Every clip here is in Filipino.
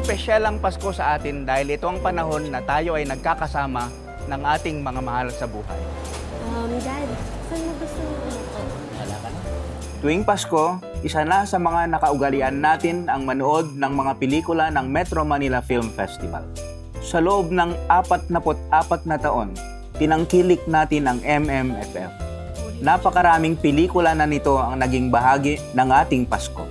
espesyal ang Pasko sa atin dahil ito ang panahon na tayo ay nagkakasama ng ating mga mahal sa buhay. Dad, saan mo gusto umupo? Tuwing Pasko, isa na sa mga nakaugalian natin ang manood ng mga pelikula ng Metro Manila Film Festival. Sa loob ng 44 na taon, tinangkilik natin ang MMFF. Napakaraming pelikula na nito ang naging bahagi ng ating Pasko.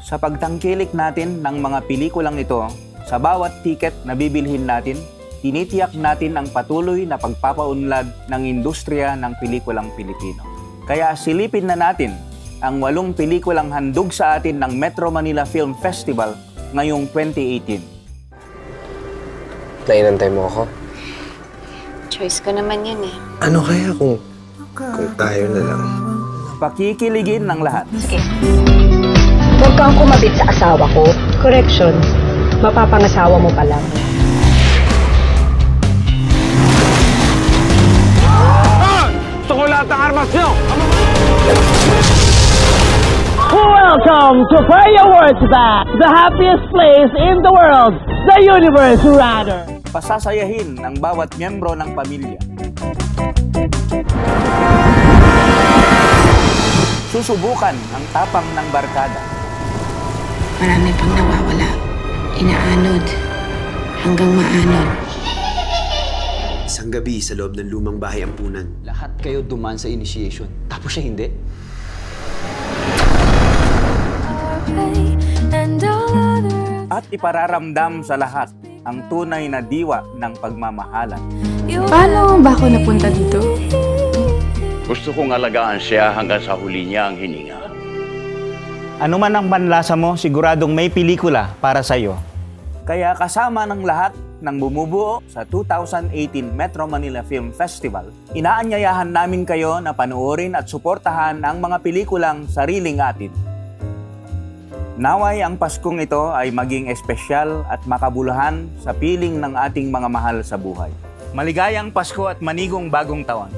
Sa pagtangkilik natin ng mga pelikulang ito, sa bawat tiket na bibilhin natin, tinitiyak natin ang patuloy na pagpapaunlad ng industriya ng pelikulang Pilipino. Kaya silipin na natin ang 8 pelikulang handog sa atin ng Metro Manila Film Festival ngayong 2018. Nainantay mo ako? Choice ko naman yan eh. Ano kaya kung tayo na lang? Pakikiligin ng lahat. Sige. Huwag kang kumabit sa asawa ko. Correction, mapapangasawa mo pa lang. Gusto ko lahat ng armas nyo! Welcome to Play Awards Back, the happiest place in the world, the universe rather. Pasasayahin ng bawat miyembro ng pamilya. Susubukan ang tapang ng barkada. Marami pang nawawala. Inaanod. Hanggang maanod. Isang gabi sa loob ng lumang bahay ampunan. Lahat kayo duman sa initiation, tapos siya hindi? At ipararamdam sa lahat ang tunay na diwa ng pagmamahalan. Paano ba ako napunta dito? Gusto kong alagaan siya hanggang sa huli niya ang hininga. Ano man ang panlasa mo, siguradong may pelikula para sa iyo. Kaya kasama ng lahat ng bumubuo sa 2018 Metro Manila Film Festival, inaanyayahan namin kayo na panoorin at suportahan ang mga pelikulang sariling atin. Naway ang Paskong ito ay maging espesyal at makabuluhan sa piling ng ating mga mahal sa buhay. Maligayang Pasko at manigong bagong taon.